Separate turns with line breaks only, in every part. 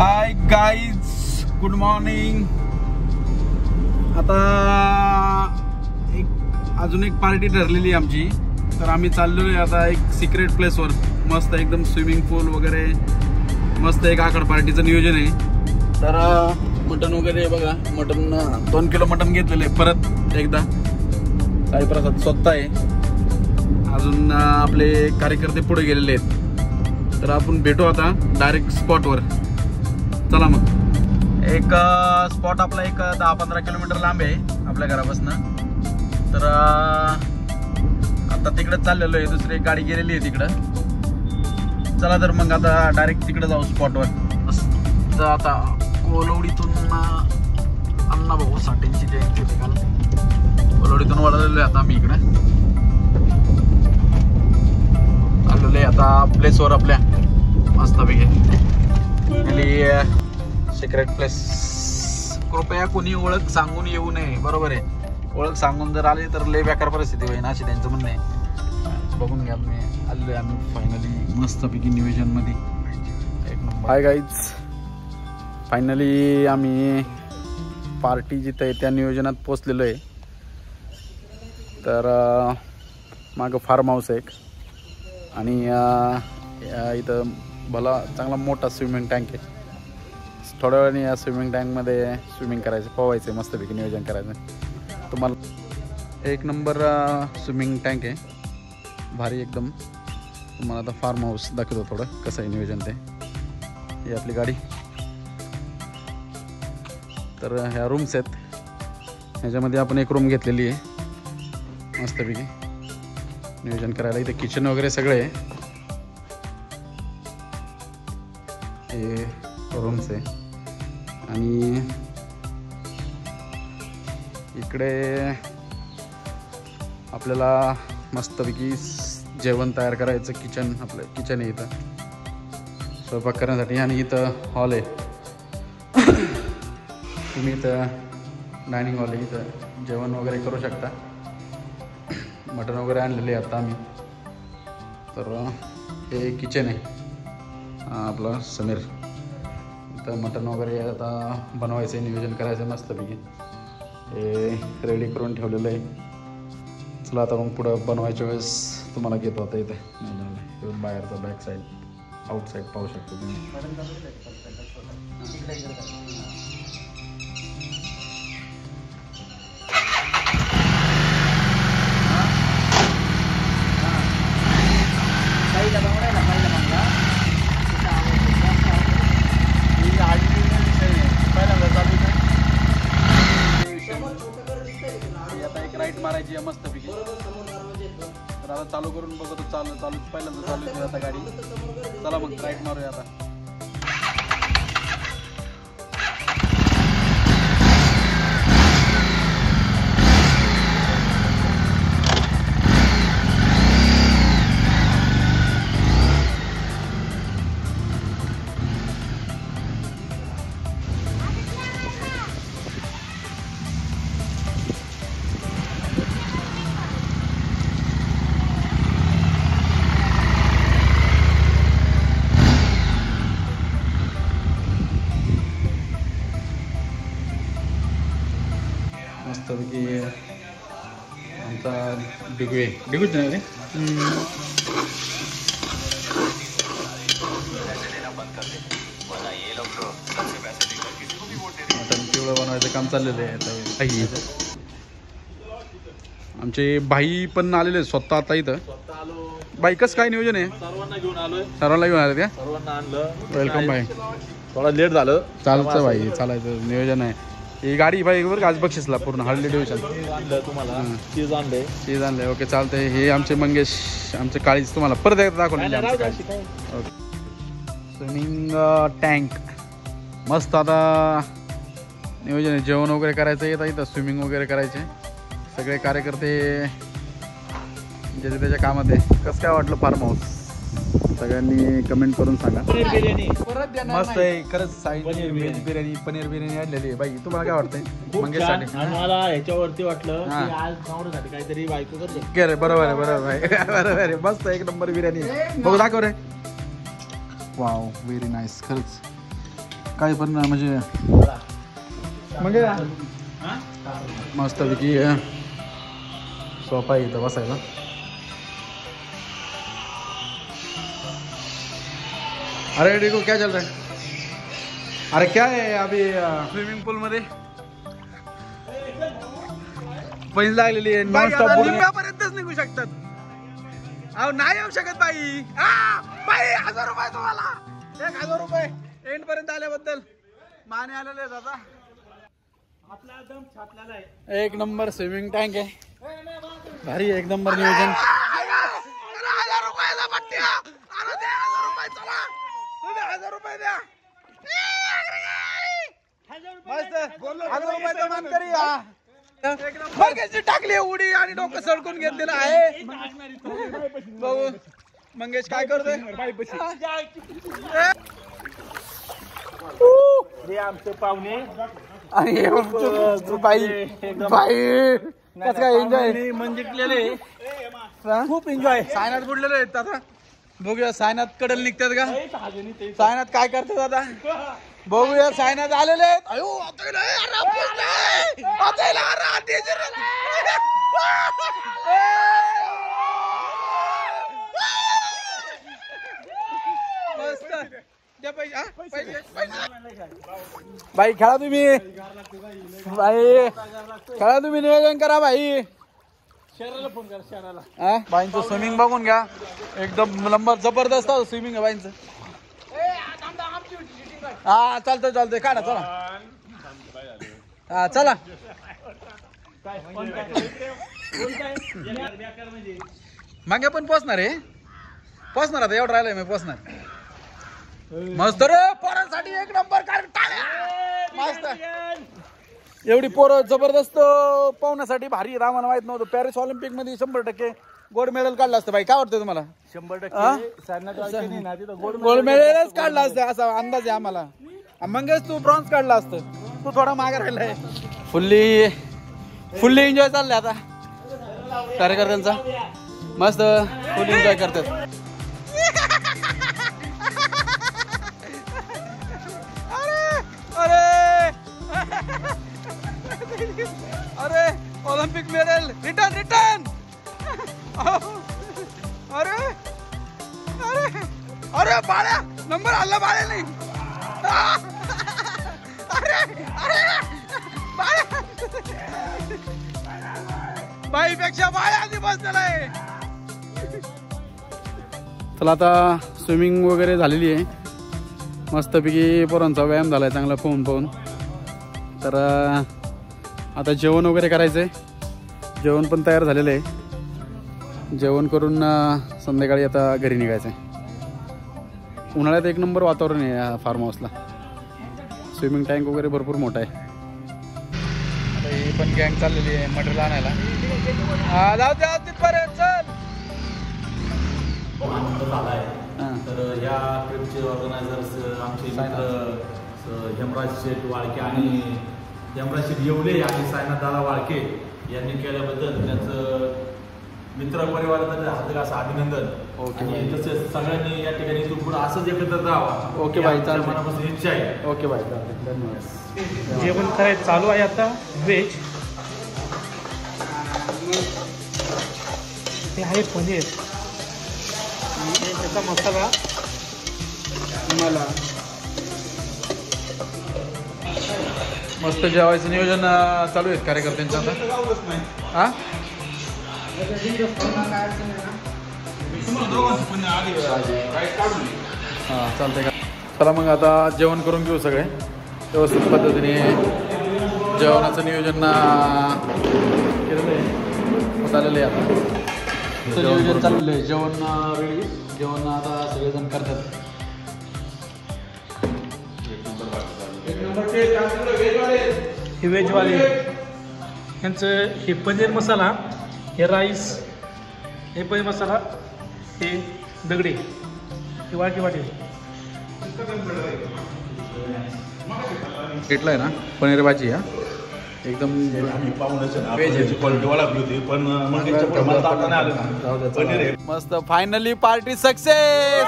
Hi guys, good morning. आता अजून एक पार्टी ठरलेली आहे आमची, तर आम्ही चाललेलो आहे आता एक सिक्रेट प्लेसवर. मस्त एकदम स्विमिंग पूल वगैरे, मस्त एक आखाड पार्टीचं नियोजन आहे. तर मटन वगैरे बघा, मटन 2 किलो मटन घेतलेलं आहे परत एकदा. साईप्रसाद स्वतः आहे. अजून आपले कार्यकर्ते पुढे गेलेले आहेत. तर आपण भेटू आता डायरेक्ट स्पॉटवर. चला मग. एक स्पॉट आपला एक 10-15 किलोमीटर लांब आहे आपल्या घरापासून. तर आता तिकडे चाललेलो आहे. दुसरी एक गाडी गेलेली आहे तिकडं. चला तर मग आता डायरेक्ट तिकडे जाऊ स्पॉटवर. तर आता कोलवडीतून अण्णाभाऊ साठेंची जयंती होती काल. कोलवडीतून वळलेलो आहे आता आम्ही इकडे. आलेलो आहे आता प्लेसवर आपल्या मस्तपैकी. Secret place. कृपया कोणी ओळख सांगून येऊ नये. बरोबर आहे. ओळख सांगून जर आले तर लय बेकार परिस्थिती होईल अशी त्यांचं म्हणणं आहे. बघून घ्या. मी आलोय आम्ही फायनली मस्तपैकी नियोजन मध्ये. एक नंबर. हाय गाईज, फायनली आम्ही पार्टी जिथं आहे त्या नियोजनात पोचलेलो आहे. तर मागं फार्म हाऊस आहे एक, आणि इथं भला चांगला मोठा स्विमिंग टँक आहे. थोड्या वेळाने या स्विमिंग टँकमध्ये स्विमिंग करायचं, पोवायचं आहे, मस्तपैकी नियोजन करायचं. तुम्हाला एक नंबर स्विमिंग टँक आहे, भारी एकदम. तुम्हाला आता फार्म हाऊस दाखवतो थोडं कसं आहे नियोजन ते. ही आपली गाडी. तर ह्या रूम्स आहेत. ह्याच्यामध्ये आपण एक रूम घेतलेली आहे मस्तपैकी नियोजन करायला. इथे किचन वगैरे सगळे आहे. हे रूम्स आहे. आणि इकडे आपल्याला मस्तपैकी जेवण तयार करायचं. किचन आपलं किचन आहे इथं स्वयंपाक करण्यासाठी. आणि इथं हॉल आहे. तुम्ही इथं डायनिंग हॉल आहे, इथं जेवण वगैरे करू शकता. मटण वगैरे आणलेले आहे आता आम्ही. तर हे किचन आहे आपलं समीर. इथं मटण वगैरे आता बनवायचं आहे, नियोजन करायचं मस्तपैकी. हे रेडी करून ठेवलेलं आहे. चला आता मग पुढं बनवायच्या वेळेस तुम्हाला घेतो आता इथं बाहेरचा बॅक साईड आउटसाईड पाहू शकतो तुम्ही. राईट मारायची आहे मस्तपैकी. तर आता चालू करून बघतो. चालू पहिल्यांदा चालू आता गाडी. चला मग राईट मारूया आता. मस्तपैकी आमचा डिगूच नाही रे. मटण पिवळं बनवायचं काम चाललेलं आहे. आमचे भाई पण आलेले स्वतः आता इथं. बाई कसं काय नियोजन आहे? सर्वांना घेऊन आलोय. सर्वांना घेऊन आले का? सर्वांना आणलं. वेलकम भाई. थोडा लेट झालं. चालतं भाई, चालायचं नियोजन आहे. ही गाडी बाई बरं आज बक्षीसला पूर्ण हळदी डिव्हिजन तुम्हाला. चीज आणलंय. ओके चालतंय. हे आमचे मंगेश, आमचे काळीच तुम्हाला परत एकदा दाखवले. ओके. स्विमिंग टँक मस्त. आता नियोजन आहे. जेवण वगैरे करायचं येतं इथं. स्विमिंग वगैरे करायचे. सगळे कार्यकर्ते ज्याच्या त्याच्या कामात आहे. कसं काय वाटलं फार्म हाऊस? सगळ्यांनी कमेंट करून सांगा. मस्त आहे खरंच. साईड व्हेज बिर्याणी, पनीर बिर्याणी आणलेली आहे. बाई तुम्हाला काय वाटतंय? मंगेशसाठी
मला ह्याच्यावरती वाटलं की आज नवऱ्यासाठी काहीतरी बायको करते.
रे बरोबर आहे, बरोबर आहे, बरोबर आहे. मस्त एक नंबर बिर्याणी. बघू दाखव रे. वाव, व्हेरी नाईस खरंच. काय पण म्हणजे मस्तपैकी सोफा आहे इथं बसायला. अरे देखो क्या चल रहा है? अरे क्या है अभी स्विमिंग पूल मध्ये पैसे लागलेली आहे. निम्म्यापर्यंतच निघू शकतात. अहो नाही येऊ शकत बाई. बाई 1000 रुपये तुम्हाला. 1000 रुपये एंड पर्यंत आल्याबद्दल. माने आलेले आहेत आता.
आपला दम छापलेला आहे.
एक नंबर स्विमिंग टँक आहे. भारी एक नंबर नियोजन. 1000 रुपयाला पट्ट्या. अरे दे 1000 रुपये चला. तुम्ही 1000 रुपये द्या. मस्त 1000 रुपयाचा मान करी या. मंगेशची टाकली उडी आणि डोकं सडकून घेतलेलं आहे. बघू मंगेश काय करतोय.
हे आमचे पाहुणे
आणि बाई बाई कसं काय एन्जॉय
म्हणजे खूप एन्जॉय.
सायनात बुडलेले आहेत आता. बघूया सायनात कडल निघतात का. सायनात काय करतात आता बघूया. सायनात आलेले आहेत. अयो बाई खेळा तुम्ही. बाई खेळा तुम्ही. नियोजन करा बाई.
शहराला फोन करा. शहराला
बाईंचं स्विमिंग बघून घ्या. एकदम नंबर जबरदस्त स्विमिंग आहे बाईंचं. हा चालतंय काढा चला. हा चला. मागे पण पोचणार आहे. पोचणार आता एवढं राहिलंय मी पोचणार. मस्त रे पोरांसाठी एक नंबर. मस्त एवढी पोरं जबरदस्त पाहण्यासाठी भारी आहेत. आम्हाला माहित नव्हतं पॅरिस ऑलिम्पिक मध्ये 100% गोल्ड मेडल काढलं असतं. बाई काय वाटतं तुम्हाला.
100%
गोल्ड मेडलच काढलं असतं असा अंदाज आहे आम्हाला. मंगेश तू ब्रॉन्झ काढला असतं. तू थोडा मागे राहिलाय. फुल्ली एन्जॉय चाललाय आता कार्यकर्त्यांचा. मस्त फुल एन्जॉय करतात. अरे ऑलिम्पिक मेडल रिटर्न. अरे अरे अरे बाळ्या नंबर आला. बाळ्या नाही. अरे अरे बाळ्या बाईपेक्षा बाळ्या आधी बसलेला आहे. चला आता स्विमिंग वगैरे झालेली आहे. मस्तपैकी पोरांचा व्यायाम झालाय चांगला पाहून. तर आता जेवण वगैरे करायचंय. जेवण पण तयार झालेलं आहे. जेवण करून संध्याकाळी आता घरी निघायचं आहे. उन्हाळ्यात एक नंबर वातावरण आहे या फार्म हाऊसला. स्विमिंग टँक वगैरे भरपूर मोठा आहे. आता ही पण गँग चाललेली आहे मटेरियल आणायला. जाऊ द्या तिथपर्यंत चल.
तर या ट्रिपचे ऑर्गनायझर्स आमचे मित्र हेमराज शेठ वाळके आणि हेमराज शेठ येवले आणि सायनाथ दादा वाळके यांनी केल्याबद्दल त्यांचं मित्र परिवाराचं हार्दिक असं अभिनंदन. आणि तसेच सगळ्यांनी या ठिकाणी तू पुढे असंच एकत्र राहावा.
ओके बाई चालेल.
मनापासून इच्छा आहे.
ओके बाई चालेल. धन्यवाद.
जेवण करायचं चालू आहे आता व्हेज. ते आहे पनीर. त्याचा मसाला
मला मस्त जेवायचं नियोजन चालू आहे कार्यकर्त्यांचं आता. हा चालतंय का. चला मग आता जेवण करून घेऊ. सगळे व्यवस्थित पद्धतीने जेवणाचं नियोजन केलेलं आहे. चाललेलं आहे आता नियोजन चाललेलं आहे. जेवण रेडी. जेवण आता सगळेजण करतात.
हे व्हेजवाले यांचं हे पनीर मसाला, हे राईस, हे पनीर मसाला, हे दगडे, हे वाटी
घेतलं आहे ना पनीर भाजी. हा एकदम
पाहुण्याची क्वालिटी ओळखली होती पण
मस्त. Finally party success.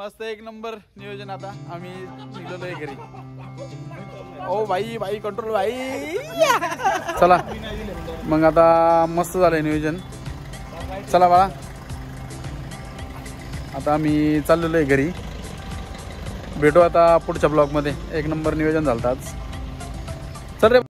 मस्त एक नंबर नियोजन. आता आम्ही निघलेलो आहे घरी. ओ भाई भाई कंट्रोल भाई. चला मग आता मस्त झालंय नियोजन. चला बाळा आता आम्ही चाललेलो आहे घरी. भेटू आता पुढच्या ब्लॉगमध्ये. एक नंबर नियोजन झालं आज. चल रे.